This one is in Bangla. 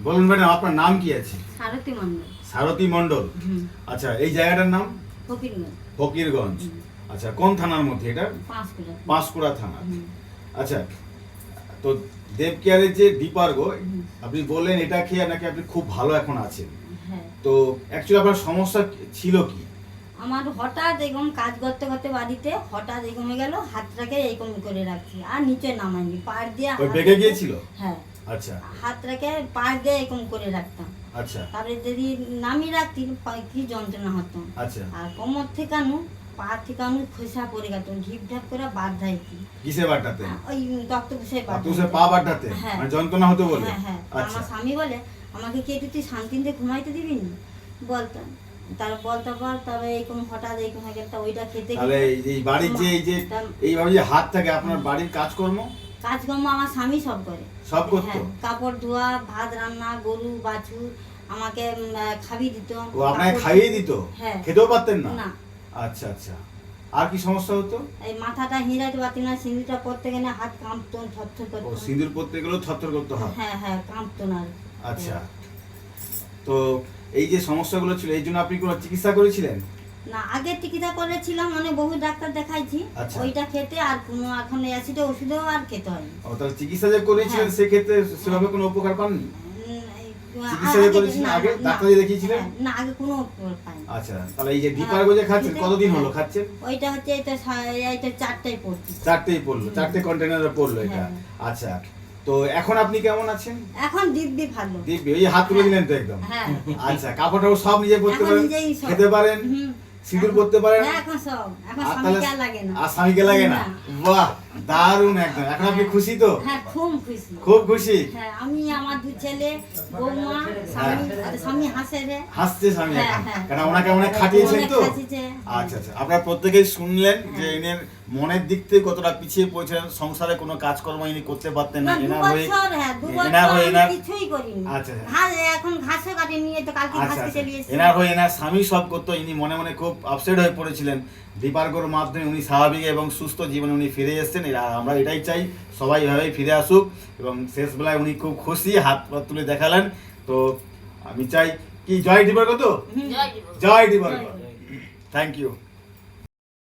বলুন ম্যাডাম, আপনার নাম কি আছে? সারথী মণ্ডল। সারথী মণ্ডল। আচ্ছা, এই জায়গাটার নাম? ফকিরগঞ্জ। ফকিরগঞ্জ। আচ্ছা, কোন থানার মধ্যে এটা? পাঁশকুড়া। পাঁশকুড়া থানা। আচ্ছা, তো দেব কেয়ারের যে ডিপার্গো, আপনি বললেন এটা খেয়ে নাকি আপনি খুব ভালো এখন আছেন। হ্যাঁ। তো অ্যাকচুয়ালি আপনার সমস্যা ছিল কি? আমার হঠাৎ এরকম কাজ করতে করতে বাড়িতে হঠাৎ এরকম হয়ে গেল, হাতটাকে এরকম করে রাখছি আর নিচে নামাইনি, পাড় দিয়ে ওই বেঁকে গিয়েছিল? হ্যাঁ। আচ্ছা। হাতটাকে পাড় দিয়ে এরকম করে রাখতাম। আচ্ছা। তারপরে যদি নামিয়ে রাখতি কি যন্ত্রণা হতো। আচ্ছা। আর কোমর থেকানো, পা থেকানো খোসা পড়ে গেত, ঢিপ ঢাপ করে বাদ ধাইছি। কিসে বাড়াতে? ওই রক্ত ঘুষে বাদ। তুই পা বাড়াতে? হ্যাঁ। মানে যন্ত্রণা হতো বলে? হ্যাঁ হ্যাঁ। আচ্ছা। আমার স্বামী বলে আমাকে কি একটু তুই শান্তিতে ঘুমাইতে দিবি না, বলতাম। তার বলতে পর তবে এরকম হঠাৎ এরকম হয়ে গেল, ওইটা খেতে তাহলে এই বাড়ির যে এইভাবে যে হাত থাকে, আপনার বাড়ির কাজকর্ম আমার স্বামী সব করে। সব করতো? হ্যাঁ, কাপড় ধোয়া, ভাত রান্না, গরু বাছুর, আমাকে খাবি দিত। ও আপনাকে খাইয়ে দিত? হ্যাঁ। খেতেও পারতেন না? না। আচ্ছা আচ্ছা। আর কি সমস্যা হতো? এই মাথাটা হিরাইতে পারতি না, সিঁদুরটা পরতে গেলে হাত কাঁপতো, থরথর ও করতো। সিঁদুর পরতে গেলেও থরথর করতে হয়? হ্যাঁ হ্যাঁ, কাঁপতো না। আচ্ছা। তো এই যে সমস্যাগুলো ছিল, এই জন্য আপনি কোনো চিকিৎসা করেছিলেন? না, আগে চিকিৎসা করেছিলাম, মানে বহু ডাক্তার দেখাইছি। আচ্ছা। ওইটা খেতে আর কোনো এখন অ্যাসিড ওষুধও আর খেতে হয়। ও তাহলে চিকিৎসা যে করেছিলেন সেক্ষেত্রে সেভাবে কোনো উপকার পাননি? চিকিৎসা যে করেছিলেন আগে ডাক্তার দেখিয়েছিলেন? না, আগে কোনো উপকার পাইনি। আচ্ছা, তাহলে এই যে ডিপার্গো যে খাচ্ছেন কতদিন হলো খাচ্ছেন? ওইটা হচ্ছে এইটা চারটাই পড়ছে। চারটেই পড়লো, চারটে কন্টেনারে পড়লো এটা। আচ্ছা, তো এখন আপনি কেমন আছেন? এখন দিব্যি ভালো। দিব্যি, এই হাত তুলে দিলেন তো একদম। হ্যাঁ। আচ্ছা, কাপড়টাও সব নিজে পরতে এখন পারেন, নিজেই সব। খেতে পারেন, সিঁদুর পরতে পারেন? হ্যাঁ, এখন সব। এখন আর স্বামীকে আর লাগে না। আর স্বামীকে লাগে না? বাহ, দারুণ একদম। এখন আপনি খুশি তো? হ্যাঁ, খুব খুশি। খুব খুশি? হ্যাঁ, আমি আমার দু ছেলে, বৌমা, স্বামী হাসে রে। হাসছে স্বামী হ্যাঁ, এখন? হ্যাঁ। কারণ ওনাকে অনেক খাটিয়েছেন তো? অনেক খাটিয়েছে। আচ্ছা আচ্ছা। আপনারা প্রত্যেকেই শুনলেন যে এনের মনের দিক থেকে কতটা পিছিয়ে পড়েছিলেন, সংসারে কোনো কাজকর্ম ইনি করতে পারতেন না। না, এনার হয়ে দু বছর কিছুই করিনি। আচ্ছা। এখন ঘাসও কাটিয়ে নিয়ে তো কালকে আচ্ছা ঘাসকে আচ্ছা। চলে এসেছি। এনার হয়ে এনার স্বামী সব করতো, ইনি মনে মনে খুব আপসেট হয়ে পড়েছিলেন। ডিপার্গোর মাধ্যমে উনি স্বাভাবিক এবং সুস্থ জীবনে উনি ফিরে এসেছেন। আমরা এটাই চাই সবাই এভাবেই ফিরে আসুক, এবং শেষ বেলায় উনি খুব খুশি, হাত পা তুলে দেখালেন। তো আমি চাই কি, জয় ডিপার্গো তো? জয় ডিপার্গো। Thank you.